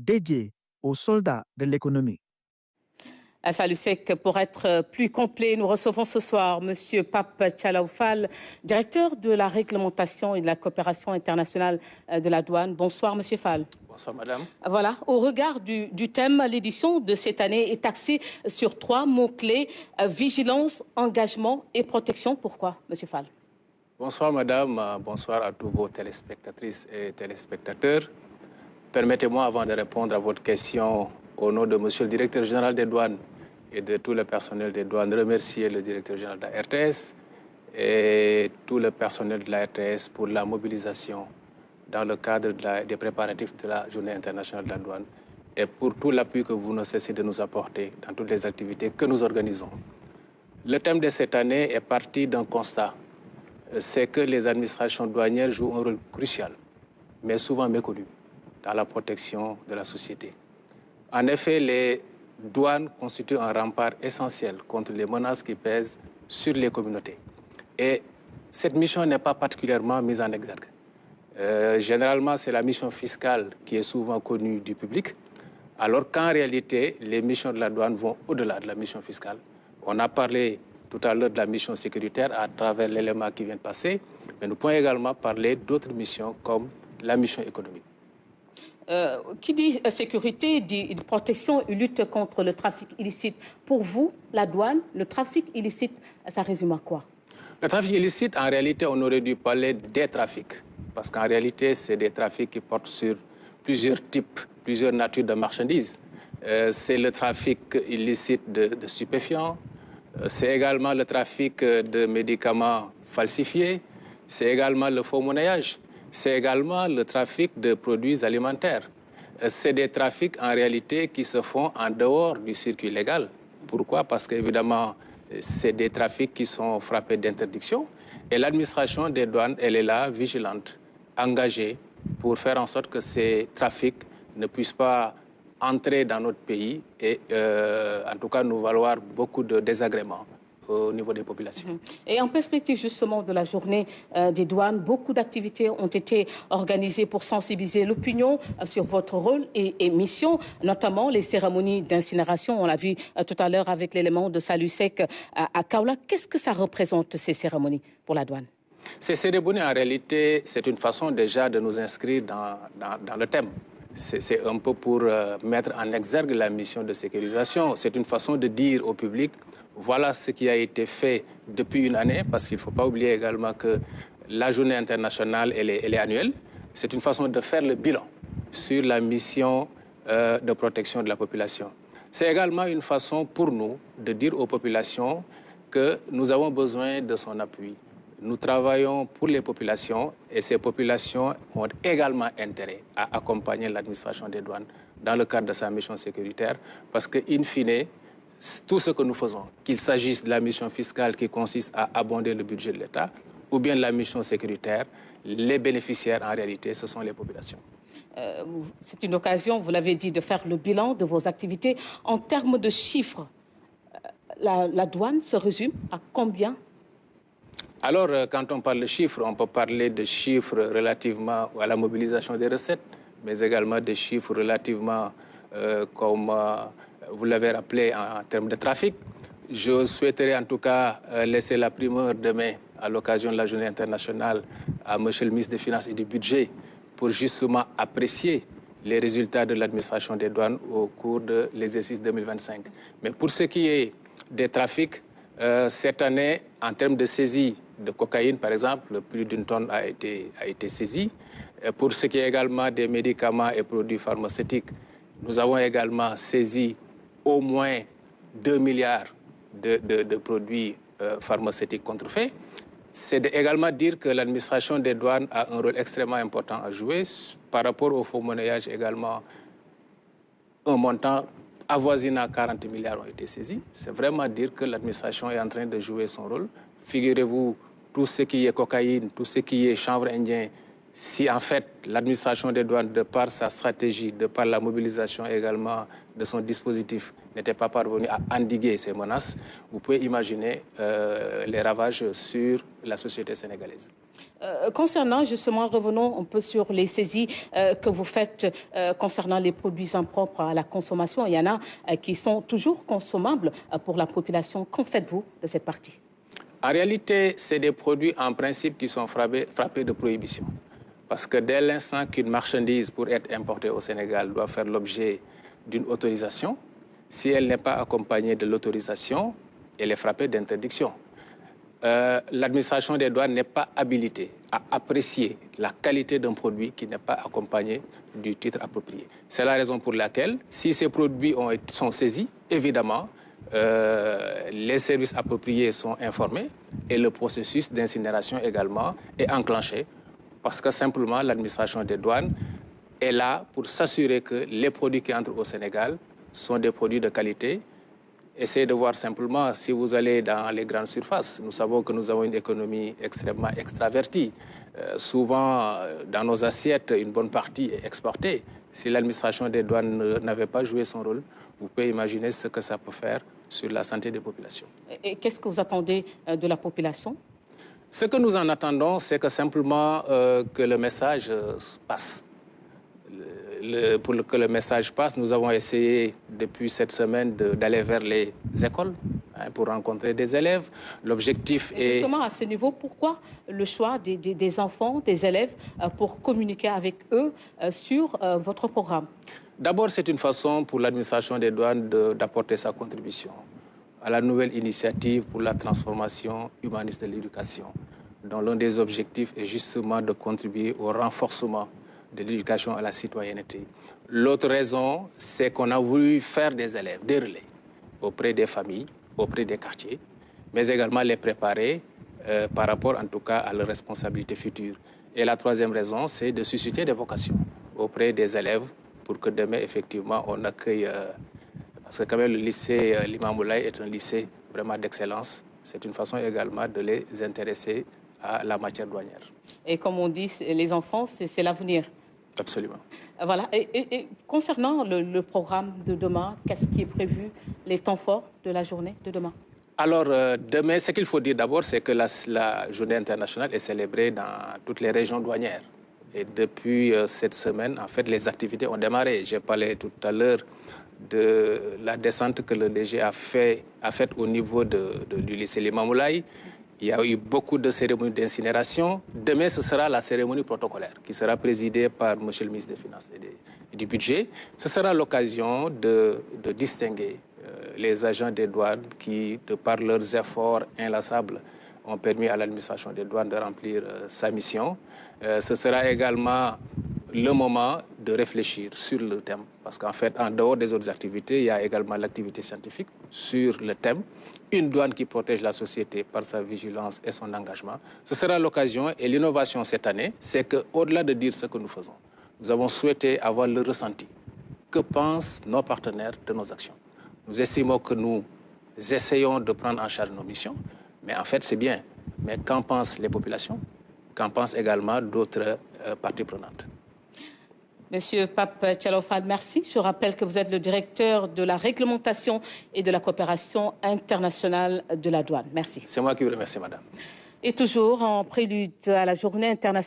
dédié aux soldats de l'économie. À Salusek, pour être plus complet, nous recevons ce soir M. Pape Tchalaoufal, directeur de la réglementation et de la coopération internationale de la douane. Bonsoir M. Fall. Bonsoir Madame. Voilà, au regard du thème, l'édition de cette année est axée sur 3 mots-clés, vigilance, engagement et protection. Pourquoi M. Fall? Bonsoir Madame, bonsoir à tous vos téléspectatrices et téléspectateurs. Permettez-moi, avant de répondre à votre question, au nom de Monsieur le Directeur général des douanes et de tout le personnel des douanes, remercier le Directeur général de la RTS et tout le personnel de la RTS pour la mobilisation dans le cadre des préparatifs de la Journée internationale de la douane et pour tout l'appui que vous ne cessez de nous apporter dans toutes les activités que nous organisons. Le thème de cette année est parti d'un constat, c'est que les administrations douanières jouent un rôle crucial, mais souvent méconnu, dans la protection de la société. En effet, les douanes constituent un rempart essentiel contre les menaces qui pèsent sur les communautés. Et cette mission n'est pas particulièrement mise en exergue. Généralement, c'est la mission fiscale qui est souvent connue du public, alors qu'en réalité, les missions de la douane vont au-delà de la mission fiscale. On a parlé tout à l'heure de la mission sécuritaire à travers l'élément qui vient de passer, mais nous pouvons également parler d'autres missions comme la mission économique. Qui dit sécurité dit protection et lutte contre le trafic illicite. Pour vous, la douane, le trafic illicite, ça résume à quoi? Le trafic illicite, en réalité, on aurait dû parler des trafics. Parce qu'en réalité, c'est des trafics qui portent sur plusieurs types, plusieurs natures de marchandises. C'est le trafic illicite de stupéfiants. C'est également le trafic de médicaments falsifiés. C'est également le faux monnayage. C'est également le trafic de produits alimentaires. C'est des trafics en réalité qui se font en dehors du circuit légal. Pourquoi? Parce qu'évidemment, c'est des trafics qui sont frappés d'interdiction. Et l'administration des douanes, elle est là, vigilante, engagée, pour faire en sorte que ces trafics ne puissent pas entrer dans notre pays et en tout cas nous valoir beaucoup de désagréments au niveau des populations. Et en perspective justement de la journée des douanes, beaucoup d'activités ont été organisées pour sensibiliser l'opinion sur votre rôle et mission, notamment les cérémonies d'incinération. On l'a vu tout à l'heure avec l'élément de Salusek à Kaolack. Qu'est-ce que ça représente, ces cérémonies, pour la douane? Ces cérémonies, en réalité, c'est une façon déjà de nous inscrire dans le thème. C'est un peu pour mettre en exergue la mission de sécurisation. C'est une façon de dire au public, voilà ce qui a été fait depuis une année, parce qu'il ne faut pas oublier également que la journée internationale, elle est annuelle. C'est une façon de faire le bilan sur la mission de protection de la population. C'est également une façon pour nous de dire aux populations que nous avons besoin de son appui. Nous travaillons pour les populations et ces populations ont également intérêt à accompagner l'administration des douanes dans le cadre de sa mission sécuritaire parce que, in fine, tout ce que nous faisons, qu'il s'agisse de la mission fiscale qui consiste à abonder le budget de l'État ou bien de la mission sécuritaire, les bénéficiaires en réalité, ce sont les populations. C'est une occasion, vous l'avez dit, de faire le bilan de vos activités. En termes de chiffres, la douane se résume à combien? Alors, quand on parle de chiffres, on peut parler de chiffres relativement à la mobilisation des recettes, mais également des chiffres relativement, comme vous l'avez rappelé, en termes de trafic. Je souhaiterais en tout cas laisser la primeur demain, à l'occasion de la journée internationale, à M. le ministre des Finances et du Budget, pour justement apprécier les résultats de l'administration des douanes au cours de l'exercice 2025. Mais pour ce qui est des trafics, cette année, en termes de saisie de cocaïne, par exemple, plus d'une tonne a été saisie. Pour ce qui est également des médicaments et produits pharmaceutiques, nous avons également saisi au moins 2 milliards de produits pharmaceutiques contrefaits. C'est également dire que l'administration des douanes a un rôle extrêmement important à jouer par rapport au faux monnayage également. Un montant avoisinant 40 milliards ont été saisis. C'est vraiment dire que l'administration est en train de jouer son rôle. Figurez-vous, tout ce qui est cocaïne, tout ce qui est chanvre indien, si en fait l'administration des douanes, de par sa stratégie, de par la mobilisation également de son dispositif, n'était pas parvenue à endiguer ces menaces, vous pouvez imaginer les ravages sur la société sénégalaise. Concernant justement, revenons un peu sur les saisies que vous faites concernant les produits impropres à la consommation. Il y en a qui sont toujours consommables pour la population. Qu'en faites-vous de cette partie? En réalité, c'est des produits en principe qui sont frappés de prohibition. Parce que dès l'instant qu'une marchandise, pour être importée au Sénégal, doit faire l'objet d'une autorisation, si elle n'est pas accompagnée de l'autorisation, elle est frappée d'interdiction. L'administration des douanes n'est pas habilitée à apprécier la qualité d'un produit qui n'est pas accompagné du titre approprié. C'est la raison pour laquelle, si ces produits sont saisis, évidemment, les services appropriés sont informés et le processus d'incinération également est enclenché parce que simplement l'administration des douanes est là pour s'assurer que les produits qui entrent au Sénégal sont des produits de qualité. Essayez de voir simplement, si vous allez dans les grandes surfaces, nous savons que nous avons une économie extrêmement extravertie. Souvent, dans nos assiettes, une bonne partie est exportée. Si l'administration des douanes n'avait pas joué son rôle, vous pouvez imaginer ce que ça peut faire sur la santé des populations. Et qu'est-ce que vous attendez de la population? Ce que nous en attendons, c'est que simplement que le message passe. Pour que le message passe, nous avons essayé depuis cette semaine d'aller vers les écoles pour rencontrer des élèves. L'objectif est... Justement, à ce niveau, pourquoi le choix des enfants, des élèves, pour communiquer avec eux sur votre programme? D'abord, c'est une façon pour l'administration des douanes d'apporter sa contribution à la nouvelle initiative pour la transformation humaniste de l'éducation, dont l'un des objectifs est justement de contribuer au renforcement de l'éducation à la citoyenneté. L'autre raison, c'est qu'on a voulu faire des élèves, des relais, auprès des familles, auprès des quartiers, mais également les préparer par rapport en tout cas à leurs responsabilités futures. Et la troisième raison, c'est de susciter des vocations auprès des élèves pour que demain, effectivement, on accueille... parce que quand même, le lycée Limamoulaye est un lycée vraiment d'excellence. C'est une façon également de les intéresser à la matière douanière. Et comme on dit, les enfants, c'est l'avenir. Absolument. Voilà. Et concernant le programme de demain, qu'est-ce qui est prévu, les temps forts de la journée de demain? Alors, demain, ce qu'il faut dire d'abord, c'est que la journée internationale est célébrée dans toutes les régions douanières. Et depuis cette semaine, en fait, les activités ont démarré. J'ai parlé tout à l'heure de la descente que le DG a faite au niveau du lycée Limamoulaye. Il y a eu beaucoup de cérémonies d'incinération. Demain, ce sera la cérémonie protocolaire qui sera présidée par M. le ministre des Finances et du Budget. Ce sera l'occasion de distinguer les agents des douanes qui, de par leurs efforts inlassables, ont permis à l'administration des douanes de remplir sa mission. Ce sera également le moment de réfléchir sur le thème. Parce qu'en fait, en dehors des autres activités, il y a également l'activité scientifique sur le thème. Une douane qui protège la société par sa vigilance et son engagement. Ce sera l'occasion et l'innovation cette année, c'est qu'au-delà de dire ce que nous faisons, nous avons souhaité avoir le ressenti. Que pensent nos partenaires de nos actions? Nous estimons que nous essayons de prendre en charge nos missions, mais en fait, c'est bien. Mais qu'en pensent les populations? Qu'en pensent également d'autres parties prenantes? Monsieur Pape Thialofal, merci. Je rappelle que vous êtes le directeur de la réglementation et de la coopération internationale de la douane. Merci. C'est moi qui vous remercie, madame. Et toujours en prélude à la journée internationale